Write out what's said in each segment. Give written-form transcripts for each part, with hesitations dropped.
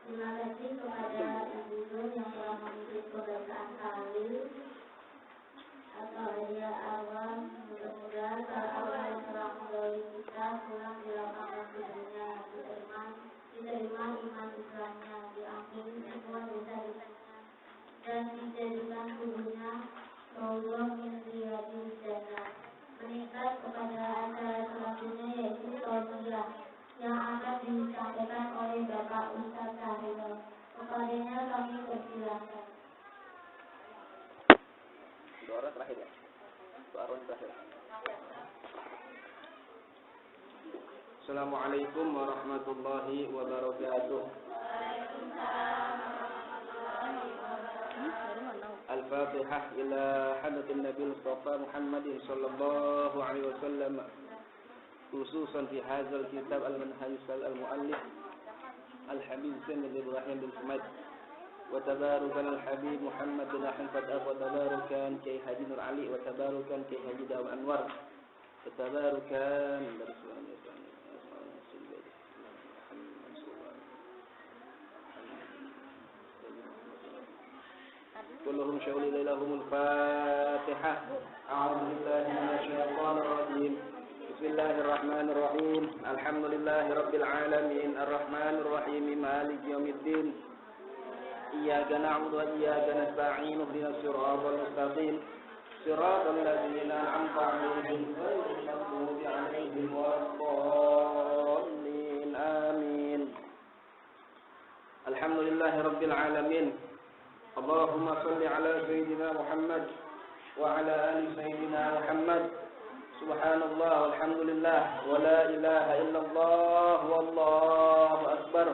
Terima kasih kepada Ibu Nur yang telah mengirim pembacaan tahlil atau hadiah awal. Mudah-mudahan para awal yang telah menggauli kita pulang di lapang tubuhnya, diterima iman Islamnya, diampuni semua dosa-dosanya, dan dijadikan tubuhnya Allah min riyadil jannah. Meningkat kepada acara selanjutnya yaitu tausiah yang akan disampaikan oleh Bapak Ustaz Syahril. Kepadanya kami persilakan. Suara terakhir ya. Suara terakhir. Assalamualaikum warahmatullahi wabarakatuh. Al-Fatihah ila hadatin Nabi Mustafa Muhammad sallallahu alaihi wasallam. Khususan fi hadzal kitab al-manhaj al-muallif al-Habib Sayyid Ibrahim bin Ahmad wa tabarukan al-Habib Muhammad bin Ahmad wa tabarukan Kiai Haji Nur Ali wa tabarukan Kiai Haji Dawud Anwar wa tabarukan dari كلهم شغل لهم الفاتحة. أعوذ بالله من الشيطان الرجيم. بسم الله الرحمن الرحيم. الحمد لله رب العالمين الرحمن الرحيم مالك يوم الدين. إياك نعبد وإياك نستعين اهدنا الصراط المستقيم صراط الذين أنعمت عليهم غير المغضوب عليهم ولا الضالين آمين. الحمد لله رب العالمين. اللهم صل على سيدنا محمد وعلى آل سيدنا محمد. سبحان الله والحمد لله ولا إله إلا الله والله أكبر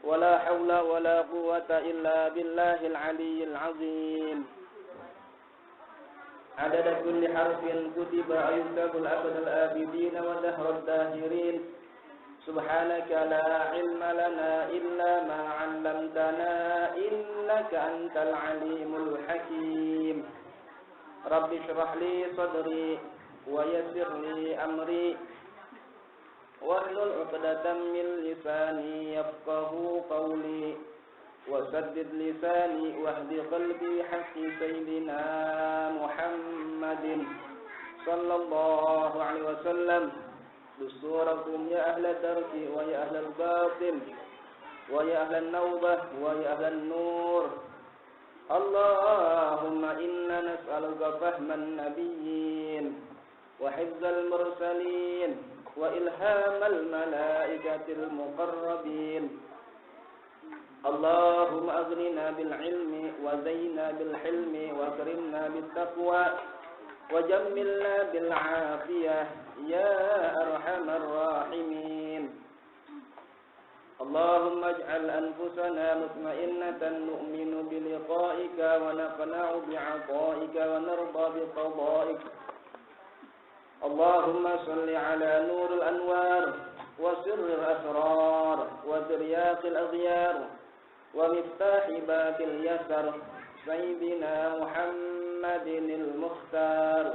ولا حول ولا قوة إلا بالله العلي العظيم. عدد كل حرف كتب يكتب الأبد الآبدين ودهر الداهرين. سبحانك لا علم لنا إلا ما علمتنا إنك أنت العليم الحكيم. رب اشرح لي صدري ويسر لي أمري واحلل عقدة من لساني يفقه قولي وسدد لساني واهد قلبي حق سيدنا محمد صلى الله عليه وسلم. دستوركم يا أهل الدرك ويا أهل الباطن ويا أهل النوبة ويا أهل النور. اللهم إنا نسألك فهم النبيين وحفظ المرسلين وإلهام الملائكة المقربين. اللهم أغننا بالعلم وزينا بالحلم وأكرمنا بالتقوى وجملنا بالعافية يا أرحم الراحمين. اللهم اجعل أنفسنا مطمئنة نؤمن بلقائك ونقنع بعطائك ونرضى بقضائك. اللهم صل على نور الأنوار وسر الأسرار وترياق الأغيار ومفتاح باب اليسر سيدنا محمد المختار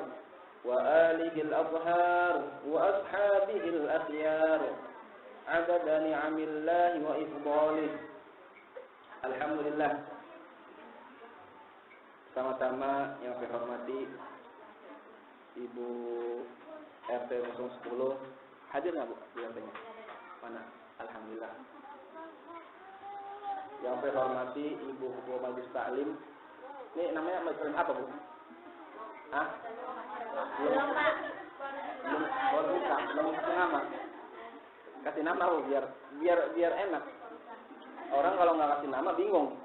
وآله الأطهار وأصحابه الأخيار عدد نعم الله وإفضاله. Alhamdulillah. Sama-sama yang saya hormati Ibu RT 010. Hadir nggak Bu biasanya? Mana? Alhamdulillah. Yang saya hormati Ibu Ketua Majelis Taklim. Ini namanya majelis apa Bu? Hah? Belum Pak. Belum kasih nama. Kasih nama Bu biar enak. Orang kalau nggak kasih nama bingung.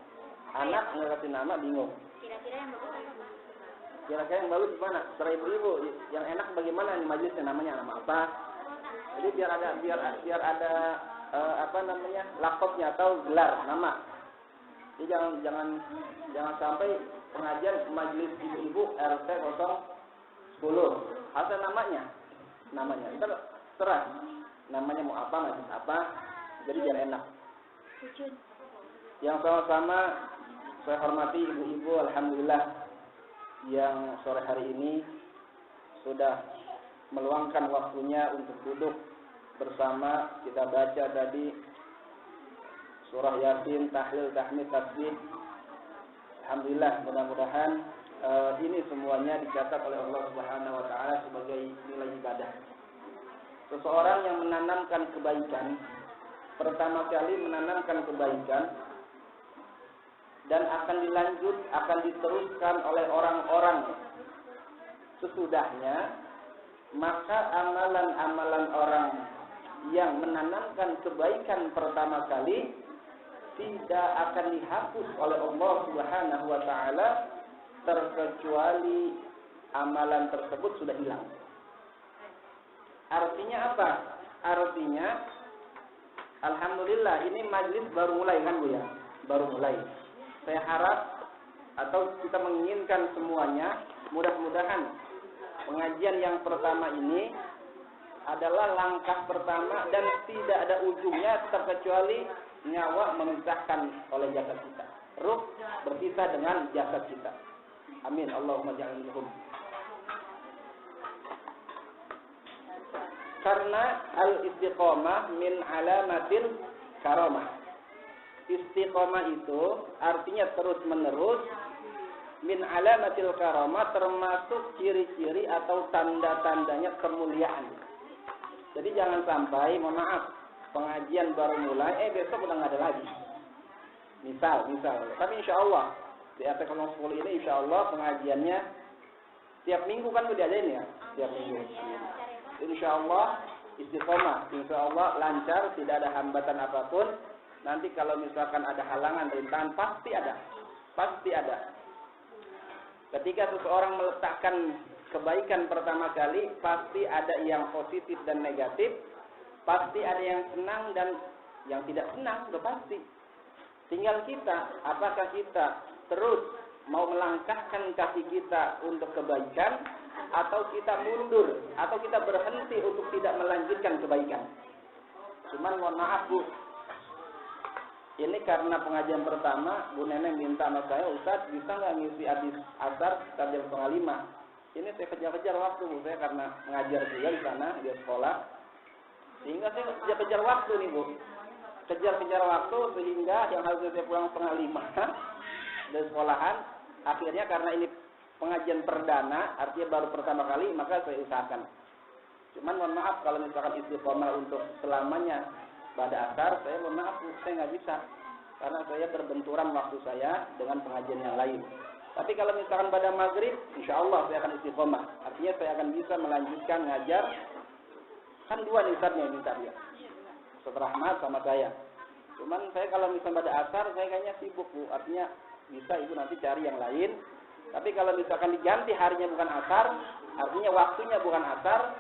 Anak nggak kasih nama bingung. Kira-kira yang bagus gimana? Setelah ibu-ibu yang enak bagaimana nih majelisnya, namanya nama apa? Jadi biar ada apa namanya lakopnya atau gelar nama. Jadi jangan sampai pengajian majelis ibu-ibu RT 010 asal namanya terserah namanya mau apa majelis apa, jadi biar enak. Yang sama-sama saya hormati ibu-ibu, alhamdulillah yang sore hari ini sudah meluangkan waktunya untuk duduk bersama kita baca tadi surah Yasin, tahlil, tahmid, tasbih. Alhamdulillah, mudah-mudahan ini semuanya dicatat oleh Allah Subhanahu wa taala sebagai nilai ibadah. Seseorang yang menanamkan kebaikan, pertama kali menanamkan kebaikan dan akan diteruskan oleh orang-orang sesudahnya, maka amalan-amalan orang yang menanamkan kebaikan pertama kali tidak akan dihapus oleh Allah Subhanahu wa taala terkecuali amalan tersebut sudah hilang. Artinya apa? Artinya alhamdulillah ini majlis baru mulai kan Bu ya? Baru mulai. Saya harap atau kita menginginkan semuanya, mudah-mudahan pengajian yang pertama ini adalah langkah pertama dan tidak ada ujungnya terkecuali nyawa memisahkan oleh jasad kita. Ruh berpisah dengan jasad kita. Amin. Allahumma ja'al minhum. Karena al-istiqomah min alamatil karamah. Istiqomah itu artinya terus menerus, min alamatil karamah termasuk ciri-ciri atau tanda-tandanya kemuliaan. Jadi jangan sampai, mohon maaf, pengajian baru mulai, besok udah nggak ada lagi. Misal. Tapi insya Allah di RT 10 ini insya Allah pengajiannya tiap minggu kan udah diadain ya, tiap minggu. Insya Allah istiqomah, insya Allah lancar, tidak ada hambatan apapun. Nanti kalau misalkan ada halangan, rintangan, pasti ada. Ketika seseorang meletakkan kebaikan pertama kali, pasti ada yang positif dan negatif, pasti ada yang senang dan yang tidak senang, sudah pasti. Tinggal kita, apakah kita terus mau melangkahkan kaki kita untuk kebaikan, atau kita mundur, atau kita berhenti untuk tidak melanjutkan kebaikan. Cuman mohon maaf Bu, ini karena pengajian pertama, Bu Neneng minta sama saya, Ustaz bisa nggak ngisi habis asar jam 4:30? Ini saya kejar-kejar waktu Bu, saya karena mengajar juga di sana, di sekolah. Sehingga saya kejar-kejar waktu nih Bu. Kejar-kejar waktu sehingga yang harusnya saya pulang 4:30 dari sekolahan, akhirnya karena ini pengajian perdana, artinya baru pertama kali, maka saya usahakan. Cuman mohon maaf kalau misalkan istiqomah untuk selamanya pada asar, saya mohon maaf, saya nggak bisa. Karena saya berbenturan waktu saya dengan pengajian yang lain. Tapi kalau misalkan pada maghrib, insya Allah saya akan istiqomah. Artinya saya akan bisa melanjutkan ngajar. Kan dua nih Ustaznya yang minta dia. Ustaz Rahmat sama saya. Cuman saya kalau misalkan pada asar, saya kayaknya sibuk Bu. Artinya bisa Ibu nanti cari yang lain. Tapi kalau misalkan diganti harinya bukan asar, artinya waktunya bukan asar,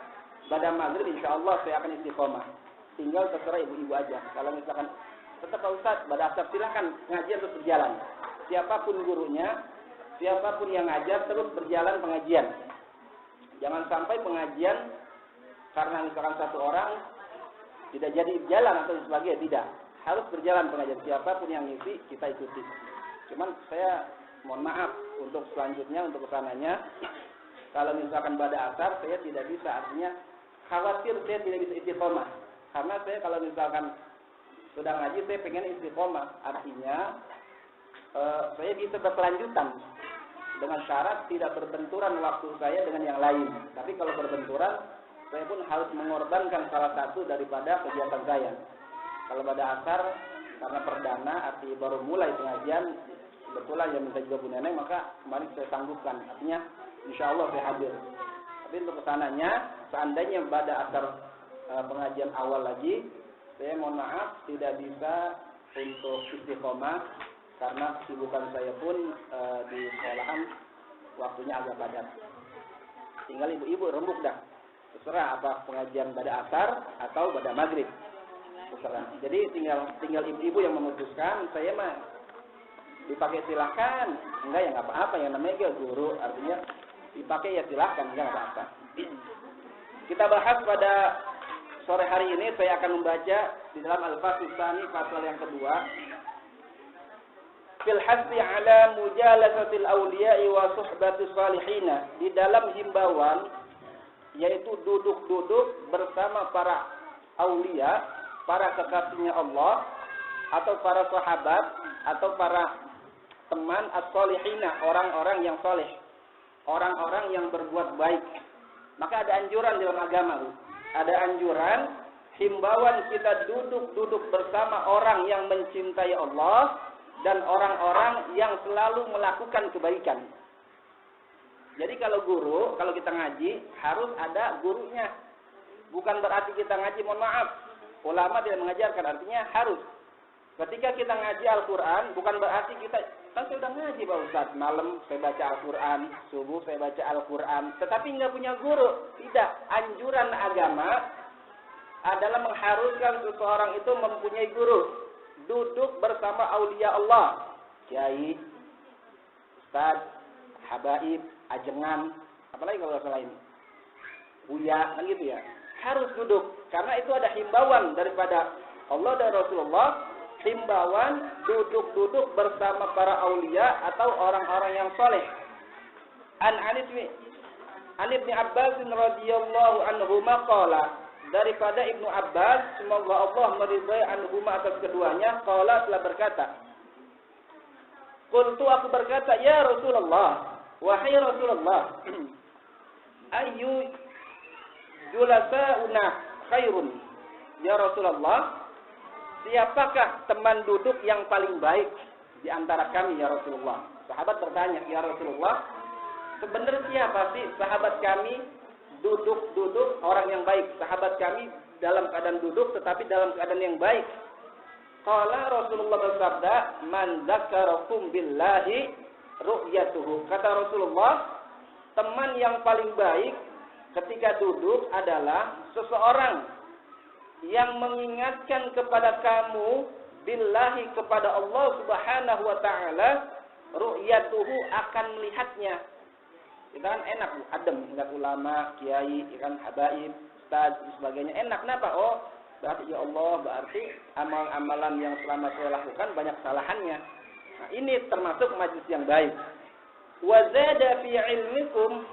pada maghrib insya Allah saya akan istiqomah. Tinggal terserah ibu-ibu aja. Kalau misalkan tetap Pak Ustaz, pada asar silakan pengajian terus berjalan. Siapapun gurunya, siapapun yang ngajar terus berjalan pengajian. Jangan sampai pengajian karena misalkan satu orang tidak jadi jalan atau sebagainya, tidak. Harus berjalan pengajian. Siapapun yang ngisi kita ikuti. Cuman saya mohon maaf untuk selanjutnya, untuk kesananya, kalau misalkan pada asar saya tidak bisa, artinya khawatir saya tidak bisa istiqomah. Karena saya kalau misalkan sudah ngaji, saya pengen istiqomah. Artinya saya bisa berkelanjutan dengan syarat tidak berbenturan waktu saya dengan yang lain. Tapi kalau berbenturan, saya pun harus mengorbankan salah satu daripada kegiatan saya. Kalau pada asar, karena perdana, arti baru mulai pengajian, kebetulan yang minta juga Bu Neneng, maka kemarin saya sanggupkan. Artinya insya Allah saya hadir. Tapi untuk kesananya, seandainya pada asar pengajian awal lagi, saya mohon maaf tidak bisa untuk istiqomah karena kesibukan saya pun di sekolahan waktunya agak padat. Tinggal ibu-ibu rembuk dah. Terserah apa pengajian pada asar atau pada maghrib. Terserah. Jadi tinggal ibu-ibu yang memutuskan. Saya mah dipakai silakan, enggak ya nggak apa-apa, yang namanya guru, artinya dipakai ya silakan, enggak apa-apa. Kita bahas pada sore hari ini, saya akan membaca di dalam Al-Fasl Tsani pasal yang kedua. Fil hasbi ala mujalasatil awliya'i wa suhbatis salihina, di dalam himbauan yaitu duduk-duduk bersama para aulia, para kekasihnya Allah, atau para sahabat atau para teman as-solihina, orang-orang yang soleh, orang-orang yang berbuat baik. Maka ada anjuran dalam agama, Bu. Ada anjuran, himbauan kita duduk bersama orang yang mencintai Allah dan orang-orang yang selalu melakukan kebaikan. Jadi kalau guru, kalau kita ngaji, harus ada gurunya. Bukan berarti kita ngaji, mohon maaf, ulama tidak mengajarkan, artinya harus. Ketika kita ngaji Al-Quran, bukan berarti kita, kan saya udah ngaji Pak Ustadz, malam saya baca Al-Quran, subuh saya baca Al-Quran, tetapi nggak punya guru. Tidak, anjuran agama adalah mengharuskan seseorang itu mempunyai guru. Duduk bersama aulia Allah, kiai, ustadz, habaib, ajengan, apalagi kalau selain buya, kan gitu ya. Harus duduk, karena itu ada himbauan daripada Allah dan Rasulullah, himbauan duduk-duduk bersama para aulia atau orang-orang yang soleh. An Ibnu Abbas radhiyallahu anhuma qala, daripada Ibnu Abbas, semoga Allah meridhai anhuma atas keduanya, qala telah berkata, qultu aku berkata, ya Rasulullah, wahai Rasulullah, ayu julasauna khairun, ya Rasulullah, siapakah teman duduk yang paling baik di antara kami ya Rasulullah? Sahabat bertanya, ya Rasulullah, sebenarnya siapa sih sahabat kami duduk orang yang baik? Sahabat kami dalam keadaan duduk tetapi dalam keadaan yang baik. Qala Rasulullah bersabda, man dzakarakum billahi ru'yatuhu. Kata Rasulullah, teman yang paling baik ketika duduk adalah seseorang yang mengingatkan kepada kamu billahi, kepada Allah Subhanahu wa taala, ru'yatuhu, akan melihatnya. Kita kan enak, adem, ingat ulama, kiai, kan habaib, ustaz, dan sebagainya, enak. Kenapa? Oh, berarti ya Allah, berarti amalan-amalan yang selama saya lakukan banyak kesalahannya. Nah, ini termasuk majlis yang baik. Wa zada fi ilmikum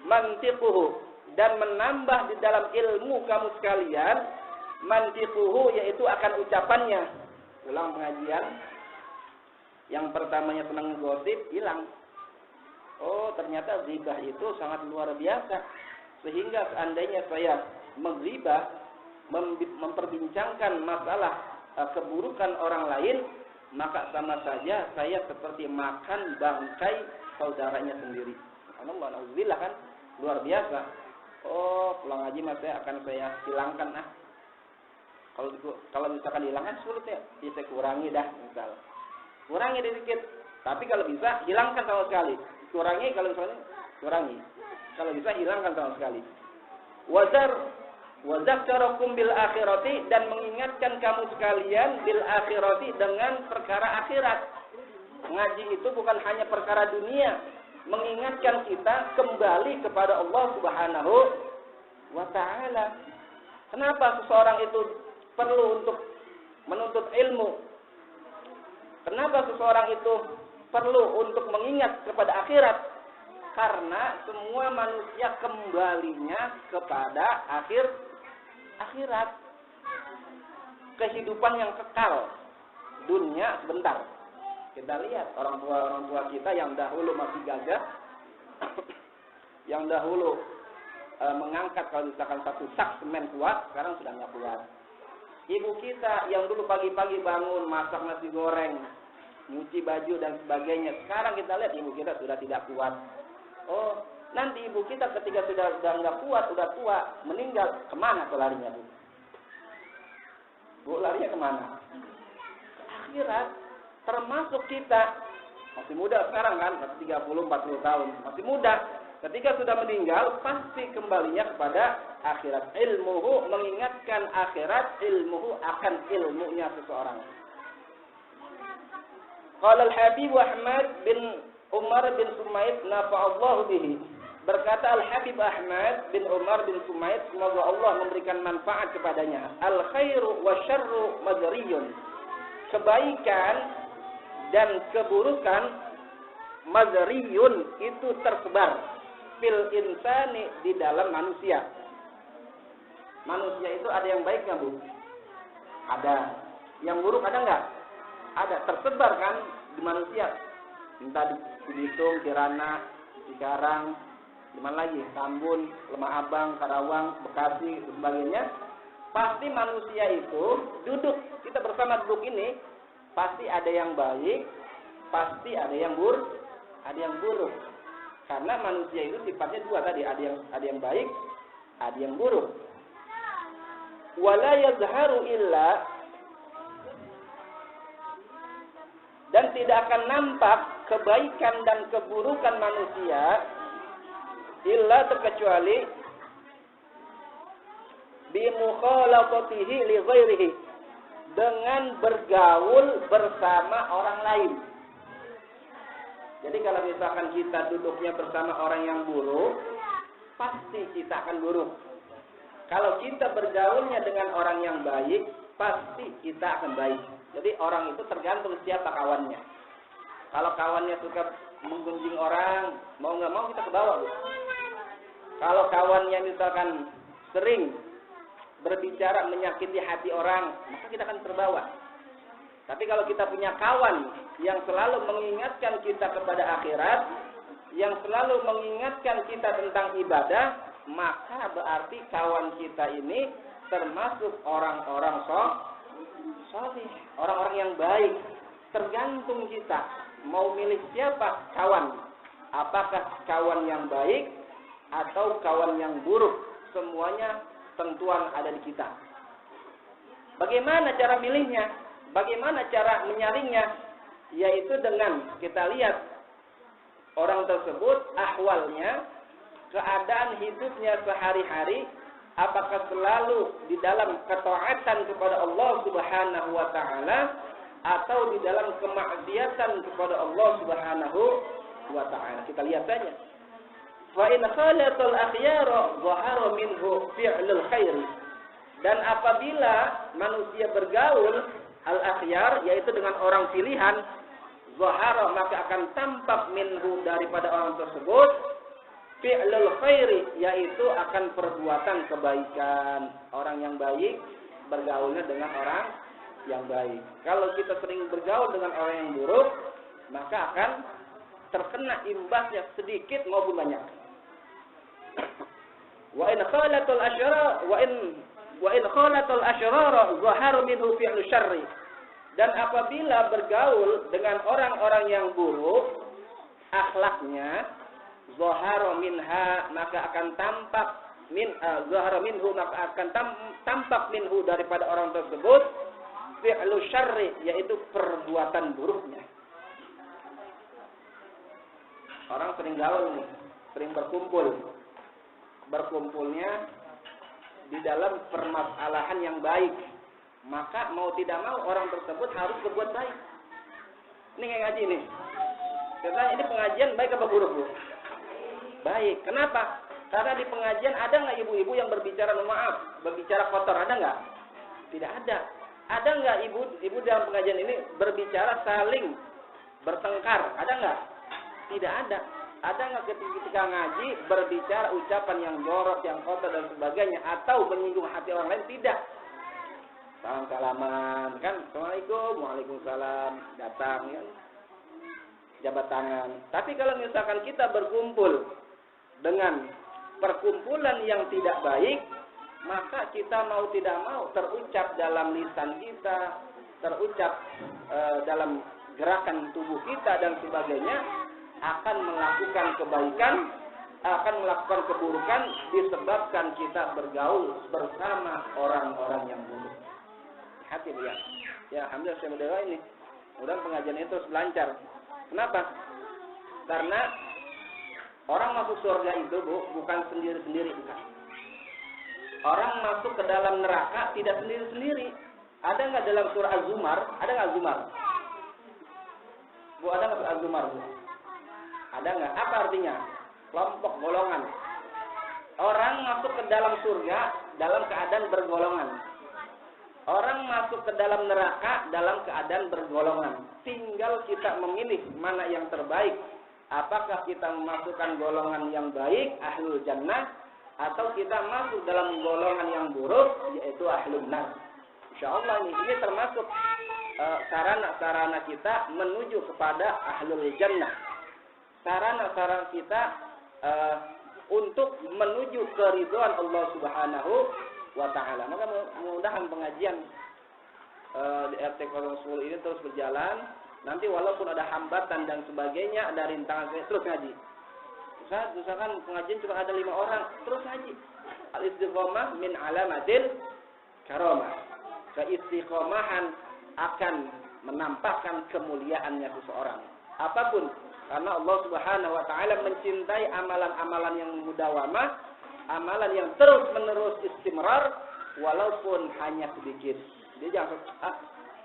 mantiquhu, dan menambah di dalam ilmu kamu sekalian, mantiquhu, yaitu akan ucapannya. Ulang pengajian, yang pertamanya senang gosip, hilang. Oh, ternyata ghibah itu sangat luar biasa. Sehingga seandainya saya menghibah, memperbincangkan masalah keburukan orang lain, maka sama saja saya seperti makan bangkai saudaranya sendiri. Alhamdulillah, kan luar biasa. Oh, pulang ngaji mas saya akan saya hilangkan. Kalau misalkan hilang kan sulit ya, saya kurangi dah misal. Kurangi sedikit. Tapi kalau bisa hilangkan sama sekali. Kurangi, kalau misalnya kurangi. Kalau bisa hilangkan sama sekali. Wadzakarakum bil akhirati, dan mengingatkan kamu sekalian bil akhirati, dengan perkara akhirat. Ngaji itu bukan hanya perkara dunia, mengingatkan kita kembali kepada Allah Subhanahu wa taala. Kenapa seseorang itu perlu untuk menuntut ilmu? Kenapa seseorang itu perlu untuk mengingat kepada akhirat? Karena semua manusia kembalinya kepada akhirat. Kehidupan yang kekal, dunia sebentar. Kita lihat orang tua kita yang dahulu masih gagah, yang dahulu mengangkat kalau misalkan satu sak semen kuat, sekarang sudah nggak kuat. Ibu kita yang dulu pagi-pagi bangun masak nasi goreng, nyuci baju dan sebagainya, sekarang kita lihat ibu kita sudah tidak kuat. Oh, nanti ibu kita ketika sudah nggak kuat, sudah tua, meninggal, kemana tuh larinya, Bu? Bu, larinya kemana? Ke akhirat. Termasuk kita, masih muda sekarang kan, 30-40 tahun, masih muda. Ketika sudah meninggal, pasti kembalinya kepada akhirat. Ilmuhu, mengingatkan akhirat, ilmuhu, akan ilmunya seseorang. Qala al-Habib Ahmad bin Umar bin Sumaid nafa'allahu bihi. Berkata Al-Habib Ahmad bin Umar bin Sumaid, semoga Allah memberikan manfaat kepadanya. Al-khairu wa syarru madriyun. Kebaikan dan keburukan madriyun itu tersebar fil insani, di dalam manusia. Manusia itu ada yang baik nggak, Bu? Ada. yang buruk ada nggak? Ada, tersebar kan di manusia. Entah di Bitung, Kirana, Cikarang, di mana lagi? Tambun, Lemah Abang, Karawang, Bekasi, dan sebagainya. Pasti manusia itu duduk, kita bersama duduk ini, pasti ada yang baik, pasti ada yang buruk. Karena manusia itu sifatnya dua tadi, ada yang baik, ada yang buruk. Wala yazharu illa, dan tidak akan nampak kebaikan dan keburukan manusia illa terkecuali bi mukhalafatihi li ghairihi, dengan bergaul bersama orang lain. Jadi kalau misalkan kita duduknya bersama orang yang buruk, pasti kita akan buruk. Kalau kita bergaulnya dengan orang yang baik, pasti kita akan baik. Jadi orang itu tergantung siapa kawannya. Kalau kawannya suka menggunjing orang, mau nggak mau kita ke bawah. Kalau kawannya misalkan sering berbicara menyakiti hati orang, maka kita akan terbawa. Tapi kalau kita punya kawan yang selalu mengingatkan kita kepada akhirat, yang selalu mengingatkan kita tentang ibadah, maka berarti kawan kita ini termasuk orang-orang saleh, orang-orang yang baik. Tergantung kita mau milih siapa kawan. Apakah kawan yang baik atau kawan yang buruk? Semuanya tentuan ada di kita. Bagaimana cara milihnya? Bagaimana cara menyaringnya? Yaitu dengan kita lihat orang tersebut, ahwalnya, keadaan hidupnya sehari-hari, apakah selalu di dalam ketaatan kepada Allah Subhanahu wa taala atau di dalam kemaksiatan kepada Allah Subhanahu wa taala. Kita lihat saja. Wa in khalatal akhyara dhahara minhu fi'lul khair. Dan apabila manusia bergaul al-akhyar, yaitu dengan orang pilihan, zahara, maka akan tampak minhu, daripada orang tersebut, fi'lul khairi, yaitu akan perbuatan kebaikan. Orang yang baik bergaulnya dengan orang yang baik. Kalau kita sering bergaul dengan orang yang buruk, maka akan terkena imbasnya sedikit maupun banyak. Wa in khalatul asyara wa in khalatul asyrara zahara minhu fi'lu syarri. Dan apabila bergaul dengan orang-orang yang buruk akhlaknya, zahara minha, maka akan tampak zahara minhu, maka akan tampak minhu, daripada orang tersebut, fi'lu syarri, yaitu perbuatan buruknya. Orang sering gaul nih, sering berkumpulnya di dalam permasalahan yang baik, maka mau tidak mau orang tersebut harus berbuat baik. Ini kayak ngaji nih. Kita ini pengajian baik apa buruk, Bu? Baik. Kenapa? Karena di pengajian ada nggak ibu-ibu yang berbicara maaf, berbicara kotor, ada nggak? Tidak ada. Ada nggak ibu dalam pengajian ini berbicara saling bertengkar? Ada nggak? Tidak ada. Ada nggak ketika ngaji berbicara ucapan yang jorok, yang kotor dan sebagainya, atau menyinggung hati orang lain? Tidak. Salam-salaman kan, Assalamualaikum, Waalaikumsalam, datang ya, jabat tangan. Tapi kalau misalkan kita berkumpul dengan perkumpulan yang tidak baik, maka kita mau tidak mau terucap dalam lisan kita, terucap dalam gerakan tubuh kita dan sebagainya, akan melakukan kebaikan, akan melakukan keburukan disebabkan kita bergaul bersama orang-orang yang buruk. Hati ya. Ya, alhamdulillah saya berdoa ini. Mudah pengajian itu terus lancar. Kenapa? Karena orang masuk surga itu, Bu, bukan sendiri-sendiri, bukan. Orang masuk ke dalam neraka tidak sendiri-sendiri. Ada nggak dalam surah Az-Zumar? Ada nggak Az-Zumar? Bu, ada nggak Az-Zumar, Bu? Ada nggak? Apa artinya? Kelompok, golongan. Orang masuk ke dalam surga dalam keadaan bergolongan. Orang masuk ke dalam neraka dalam keadaan bergolongan. Tinggal kita memilih mana yang terbaik. Apakah kita memasukkan golongan yang baik, ahlul jannah, atau kita masuk dalam golongan yang buruk, yaitu ahlul nar. Insya Allah ini termasuk sarana-sarana kita menuju kepada ahlul jannah. Sarana-sarana kita untuk menuju keridhaan Allah Subhanahu wa Ta'ala. Maka mudah-mudahan pengajian di RT 010 ini terus berjalan. Nanti walaupun ada hambatan dan sebagainya, ada rintangan, terus ngaji. Misalkan pengajian cuma ada 5 orang, terus ngaji. Al-istiqomah min alamatil karamah. Keistiqomahan akan menampakkan kemuliaannya seseorang. Apapun, karena Allah Subhanahu wa Ta'ala mencintai amalan-amalan yang mudawamah, amalan yang terus-menerus istimrar, walaupun hanya sedikit. Dia jangan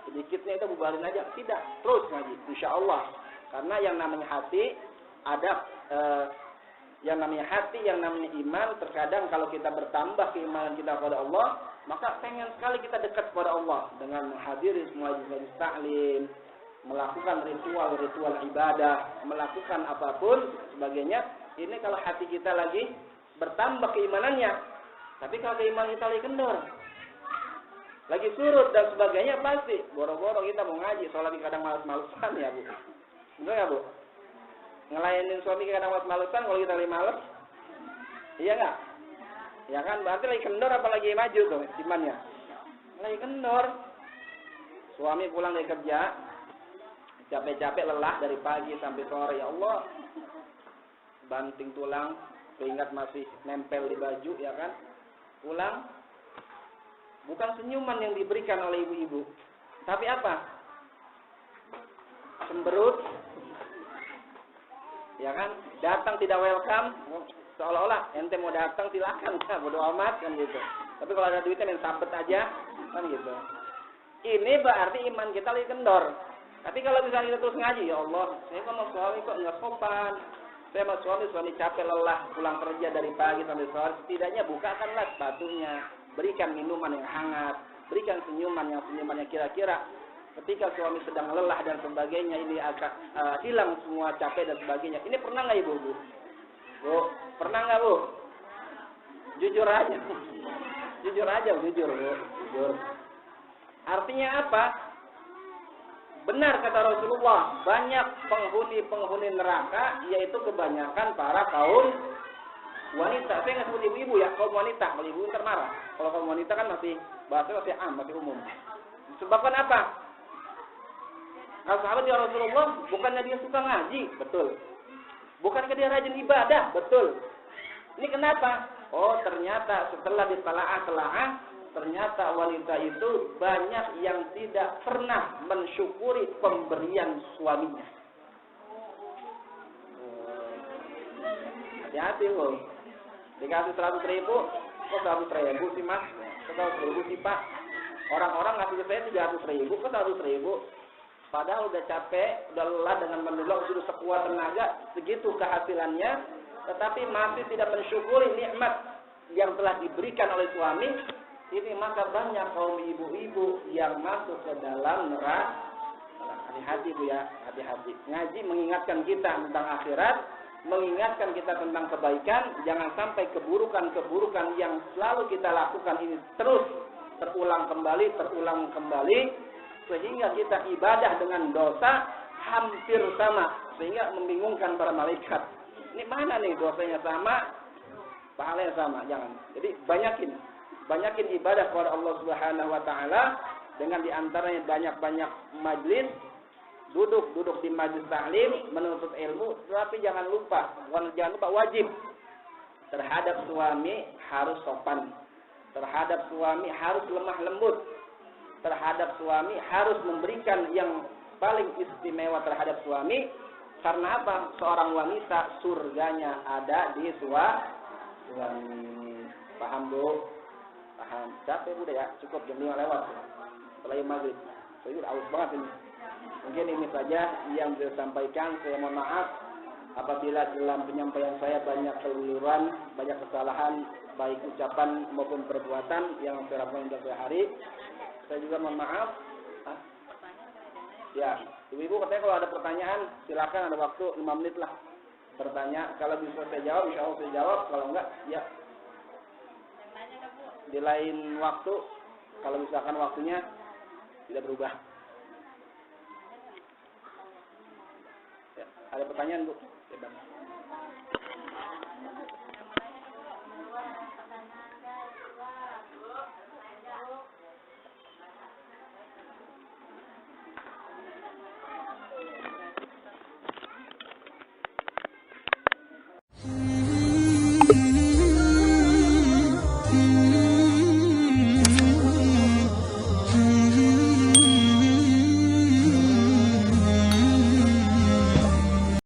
sedikitnya itu bubarin aja, tidak, terus ngaji, insya Allah. Karena yang namanya hati ada yang namanya hati, yang namanya iman. Terkadang kalau kita bertambah keimanan kita kepada Allah, maka pengen sekali kita dekat kepada Allah dengan menghadiri semua majelis taklim, melakukan ritual-ritual ibadah, melakukan apapun sebagainya. Ini kalau hati kita lagi bertambah keimanannya. Tapi kalau keimanan kita lagi kendor, lagi surut dan sebagainya, pasti boro-boro kita mau ngaji, soalnya kadang malas-malesan ya Bu. Betul ya Bu? Ngelayanin suami kadang malas-malesan kalau kita lagi males. Iya nggak? Ya kan, berarti lagi kendor apalagi maju tuh imannya. Lagi kendor. Suami pulang dari kerja, capek-capek lelah dari pagi sampai sore, ya Allah. Banting tulang, keringat masih nempel di baju, ya kan? Pulang, bukan senyuman yang diberikan oleh ibu-ibu, tapi apa? Cemberut, ya kan? Datang tidak welcome, seolah-olah ente mau datang silakan, bodo amat kan gitu. Tapi kalau ada duitnya main sabet aja, kan gitu. Ini berarti iman kita lagi kendor. Tapi kalau misalnya kita terus ngaji, ya Allah, saya sama suami kok nggak sopan. Saya sama suami capek lelah pulang kerja dari pagi sampai sore. Setidaknya bukakanlah sepatunya, berikan minuman yang hangat, berikan senyuman yang kira-kira ketika suami sedang lelah dan sebagainya, ini akan hilang semua capek dan sebagainya. Ini pernah nggak ibu? Bu, pernah nggak Bu? Jujur aja, jujur Bu, jujur. Artinya apa? Benar kata Rasulullah, banyak penghuni neraka, yaitu kebanyakan para kaum wanita. Saya nggak sebut ibu-ibu ya, kaum wanita. Kalau ibu ntar marah. Kalau kaum wanita kan masih bahasanya masih umum. Sebabkan apa? Kalau sahabat ya Rasulullah, bukannya dia suka ngaji, betul. Bukankah dia rajin ibadah, betul. Ini kenapa? Oh, ternyata setelah ditelaah, ternyata wanita itu banyak yang tidak pernah mensyukuri pemberian suaminya. Hati-hati loh. Dikasih 100.000, kok 100.000 sih mas? Kok 100.000 sih pak? Orang-orang ngasih ke saya 300.000, kok 100.000? Padahal udah capek, udah lelah dengan mendulang, sudah sekuat tenaga, segitu kehasilannya, tetapi masih tidak mensyukuri nikmat yang telah diberikan oleh suami. Ini maka banyak kaum ibu-ibu yang masuk ke dalam neraka. Hati-hati Bu ya, hati-hati. Ngaji mengingatkan kita tentang akhirat, mengingatkan kita tentang kebaikan. Jangan sampai keburukan-keburukan yang selalu kita lakukan ini terus terulang kembali, sehingga kita ibadah dengan dosa hampir sama, sehingga membingungkan para malaikat. Ini mana nih dosanya sama, pahalanya sama? Jangan. Jadi banyakin ibadah kepada Allah Subhanahu wa Ta'ala, dengan diantaranya banyak-banyak majlis, duduk di majlis taklim, menuntut ilmu. Tapi jangan lupa wajib terhadap suami harus sopan, terhadap suami harus lemah lembut, terhadap suami harus memberikan yang paling istimewa terhadap suami. Karena apa? Seorang wanita surganya ada di suami. Paham Bu? Paham. Capek udah ya, cukup jam 5 lewat. Setelah maghrib. Saya aus banget ini. Mungkin ini saja yang saya sampaikan. Saya mohon maaf apabila dalam penyampaian saya banyak keliruan, banyak kesalahan, baik ucapan maupun perbuatan yang saya lakukan dalam hari. Saya juga mohon maaf. Ya, ibu-ibu katanya kalau ada pertanyaan silakan, ada waktu 5 menit lah bertanya. Kalau bisa saya jawab, insya Allah saya jawab. Kalau enggak, ya di lain waktu kalau misalkan waktunya tidak berubah. Ya, ada pertanyaan Bu? Ya, Bang.